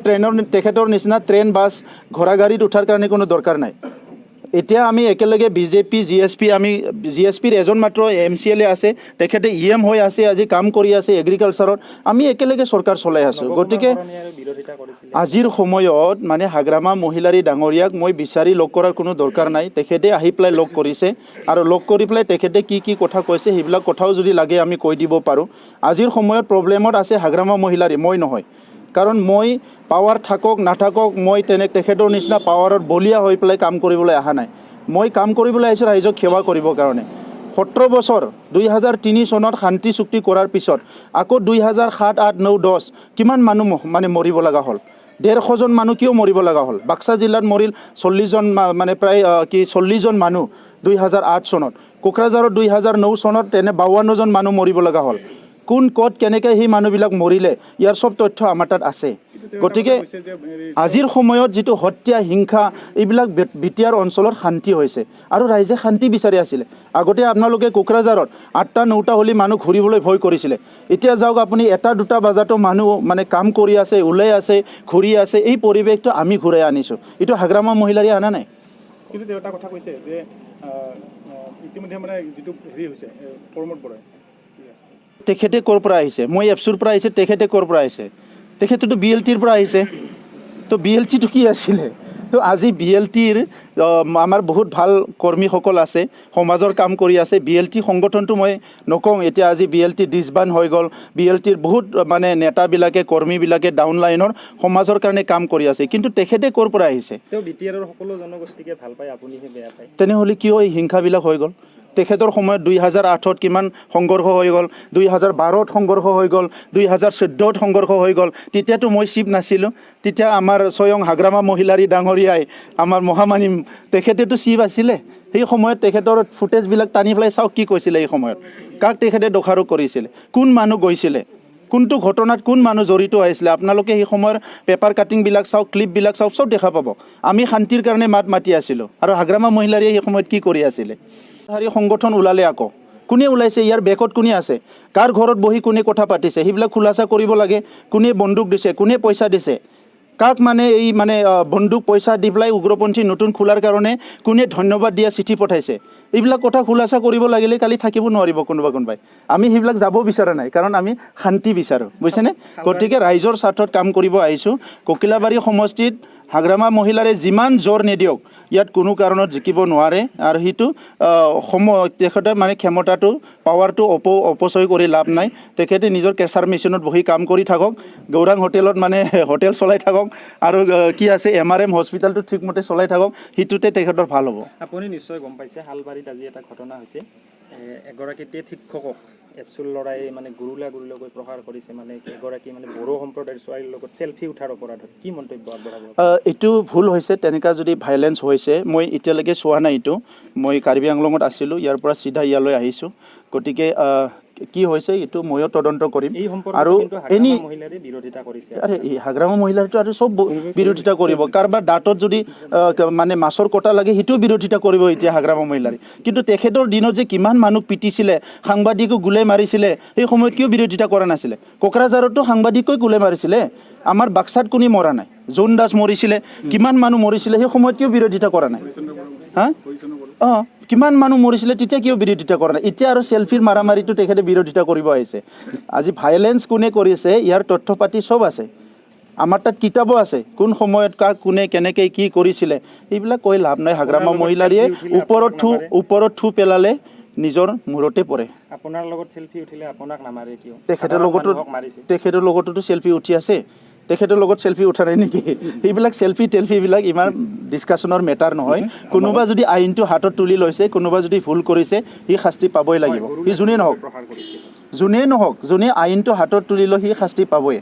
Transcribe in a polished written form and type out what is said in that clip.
তেখেতৰ নিচিনা train bus ঘোঁৰা গাড়ীত উঠাৰ কাৰণে কোনো দৰকাৰ নাই। এতিয়া আমি একেলগে বিজেপি জিএছপিৰ এজন মাত্ৰ MCLA আছে, তেখেতে EM হৈ আছে, আজি কাম কৰি আছে এগ্ৰিকালচাৰত, আমি একেলগে চৰকাৰ চলাই আছোঁ। গতিকে আজিৰ সময়ত মানে হাগ্ৰামা মহিলাৰী ডাঙৰীয়াক মই বিচাৰি লগ কৰাৰ কোনো দৰকাৰ নাই। তেখেতে আহি পেলাই লগ কৰিছে আৰু লগ কৰি পেলাই তেখেতে কি কথা কৈছে সেইবিলাক কথাও যদি লাগে আমি কৈ দিব পাৰোঁ। আজিৰ সময়ত প্ৰব্লেমত আছে হাগ্ৰামা মহিলাৰী, মই নহয়। কাৰণ মই পাৱাৰ থাকক নাথাকক মই তেখেতৰ নিচিনা পাৱাৰত বলীয়া হৈ পেলাই কাম কৰিবলৈ অহা নাই। মই কাম কৰিবলৈ আহিছোঁ ৰাইজক সেৱা কৰিবৰ কাৰণে। 17 বছৰ 2003 চনত শান্তি চুক্তি কৰাৰ পিছত আকৌ 2007, 8, 9, 10 কিমান মানুহ মানে মৰিব লগা হ'ল। 150 জন মানুহ কিয় মৰিব লগা হ'ল? বাক্সা জিলাত মৰিল 40 জন, মানে প্ৰায় 40 জন মানুহ 2008 চনত। কোকৰাঝাৰত 2009 চনত 52 জন মানুহ মৰিব লগা হ'ল। কোন ক'ত কেনেকৈ সেই মানুহবিলাক মৰিলে ইয়াৰ চব তথ্য আমাৰ তাত আছে। গতিকে আজিৰ সময়ত যিটো হত্যা হিংসা এইবিলাক বিটিয়াৰ অঞ্চলত শান্তি হৈছে আৰু ৰাইজে শান্তি বিচাৰি আছিলে। আগতে আপোনালোকে কোকৰাঝাৰত 8টা 9টা হ'লে মানুহ ঘূৰিবলৈ ভয় কৰিছিলে। এতিয়া যাওক আপুনি 1টা 2টা বজাতো মানুহ মানে কাম কৰি আছে, ওলাই আছে, ঘূৰি আছে। এই পৰিৱেশটো আমি ঘূৰাই আনিছোঁ, এইটো হাগ্ৰামা মহিলাৰীয়ে অনা নাই। কিন্তু তেওঁ এটা কথা কৈছে যে ইতিমধ্যে মানে যিটো হেৰি হৈছে প্ৰমোদ বৰাই, তেখেতে ক'ৰ পৰা আহিছে? মই এপছুৰ পৰা আহিছে, তেখেতে ক'ৰ পৰা আহিছে? তেখেতেতো BLTৰ পৰা আহিছে। তো BLTটো কি আছিলে? তো আজি BLTৰ আমাৰ বহুত ভাল কৰ্মীসকল আছে, সমাজৰ কাম কৰি আছে। BLT সংগঠনটো মই নকওঁ এতিয়া, আজি BLT ডিছবান হৈ গ'ল। BLTৰ বহুত মানে নেতাবিলাকে কৰ্মীবিলাকে ডাউন লাইনৰ সমাজৰ কাৰণে কাম কৰি আছে। কিন্তু তেখেতে ক'ৰ পৰা আহিছে? তেওঁ বিটিআৰৰ সকলো জনগোষ্ঠীকে ভাল পায়, আপুনিহে বেয়া পায়। তেনেহ'লে কিয় এই হিংসাবিলাক হৈ গ'ল? তেখেতৰ সময়ত 2008ত কিমান সংঘৰ্ষ হৈ গ'ল, 2012ত সংঘৰ্ষ হৈ গ'ল, 2014ত সংঘৰ্ষ হৈ গ'ল। তেতিয়াতো মই চিফ নাছিলোঁ। তেতিয়া আমাৰ স্বয়ং হাগ্ৰামা মহিলাৰী ডাঙৰীয়াই আমাৰ মহামানিম তেখেতেতো চিফ আছিলে। সেই সময়ত তেখেতৰ ফুটেজবিলাক টানি পেলাই চাওক কি কৈছিলে এই সময়ত। কাক তেখেতে দোষাৰোপ কৰিছিলে? কোন মানুহ গৈছিলে? কোনটো ঘটনাত কোন মানুহ জড়িত হৈছিলে? আপোনালোকে সেই সময়ৰ পেপাৰ কাটিংবিলাক চাওক, ক্লিপবিলাক চাওক, চব দেখা পাব। আমি শান্তিৰ কাৰণে মাত মাতি আছিলোঁ আৰু হাগ্ৰামা মহিলাৰীয়ে সেই সময়ত কি কৰি আছিলে? সংগঠন ওলালে আকৌ কোনে ওলাইছে? ইয়াৰ বেকত কোনে আছে? কাৰ ঘৰত বহি কোনে কথা পাতিছে? সেইবিলাক খোলাসা কৰিব লাগে। কোনে বন্দুক দিছে? কোনে পইচা দিছে? কাক মানে এই মানে বন্দুক পইচা দি পেলাই উগ্ৰপন্থী নতুন খোলাৰ কাৰণে কোনে ধন্যবাদ দিয়া চিঠি পঠাইছে? এইবিলাক কথা খোলাসা কৰিব লাগিলে কালি থাকিব নোৱাৰিব কোনোবাই। আমি সেইবিলাক যাব বিচৰা নাই, কাৰণ আমি শান্তি বিচাৰোঁ, বুজিছেনে? গতিকে ৰাইজৰ স্বাৰ্থত কাম কৰিব আহিছোঁ। ককিলাবাৰী সমষ্টিত হাগ্ৰামা মহিলাৰে যিমান জোৰ নিদিয়ক ইয়াত কোনো কাৰণত জিকিব নোৱাৰে। আৰু সেইটো তেখেতে মানে ক্ষমতাটো পাৱাৰটো অপচয় কৰি লাভ নাই। তেখেতে নিজৰ কেঁচাৰ মেচিনত বহি কাম কৰি থাকক, গৌৰাং হোটেলত মানে হোটেল চলাই থাকক, আৰু কি আছে MRM হস্পিটেলটো ঠিকমতে চলাই থাকক। সেইটোতে তেখেতৰ ভাল হ'ব। আপুনি নিশ্চয় গম পাইছে শালবাৰীত আজি এটা ঘটনা হৈছে। এগৰাকী টেট শিক্ষকক এপছুল ল'ৰাই মানে গুৰুলাকৈ প্ৰহাৰ কৰিছে। মানে এগৰাকী মানে বড়ো সম্প্ৰদায়ৰ ছোৱালীৰ লগত চেলফি উঠাৰ অপৰাধত কি মন্তব্য আগবঢ়াব? এইটো ভুল হৈছে। তেনেকুৱা যদি ভাইলেঞ্চ হৈছে, মই এতিয়ালৈকে চোৱা নাই এইটো। মই কাৰ্বি আংলঙত আছিলোঁ, ইয়াৰ পৰা চিধা ইয়ালৈ আহিছোঁ। গতিকে কি হৈছে এইটো ময়ো তদন্ত কৰিম। আৰু এনি হাগ্ৰামা মহিলাৰীটো আৰু চব বিৰোধিতা কৰিব। কাৰোবাৰ দাঁতত যদি মানে মাছৰ কটা লাগে সেইটোও বিৰোধিতা কৰিব এতিয়া হাগ্ৰামা মহিলাৰী। কিন্তু তেখেতৰ দিনত যে কিমান মানুহ পিটিছিলে, সাংবাদিকো গুলাই মাৰিছিলে, সেই সময়ত কিয় বিৰোধিতা কৰা নাছিলে? কোকৰাঝাৰতো সাংবাদিকৈ গুলাই মাৰিছিলে। আমাৰ বাক্সাত কোনে মৰা নাই? জোন দাস মৰিছিলে, কিমান মানুহ মৰিছিলে, সেই সময়ত কিয় বিৰোধিতা কৰা নাই? কিমান মানুহ মৰিছিলে, তেতিয়া কিয় বিৰোধিতা কৰা নাই? এতিয়া আৰু চেলফিৰ মাৰামাৰিটো তেখেতে বিৰোধিতা কৰিব আহিছে। আজি ভাইলেঞ্চ কোনে কৰিছে ইয়াৰ তথ্য পাতি চব আছে। আমাৰ তাত কিতাপো আছে, কোন সময়ত কাক কোনে কেনেকৈ কি কৰিছিলে। এইবিলাক কৈ লাভ নাই। হাগ্ৰামা মহিলাৰীয়ে ওপৰত থু পেলালে নিজৰ মূৰতে পৰে। আপোনাৰ লগত চেলফি উঠিলে আপোনাক নামাৰে কিয়? তেখেতৰ লগতো চেলফি উঠি আছে। তেখেতৰ লগত চেলফি উঠা নাই নেকি? সেইবিলাক টেলফিবিলাক ইমান ডিছকাশ্যনৰ মেটাৰ নহয়। কোনোবা যদি আইনটো হাতত তুলি লৈছে, কোনোবা যদি ভুল কৰিছে, সি শাস্তি পাবই লাগিব। সি যোনেই নহওক, যোনে আইনটো হাতত তুলি লয় সি শাস্তি পাবই।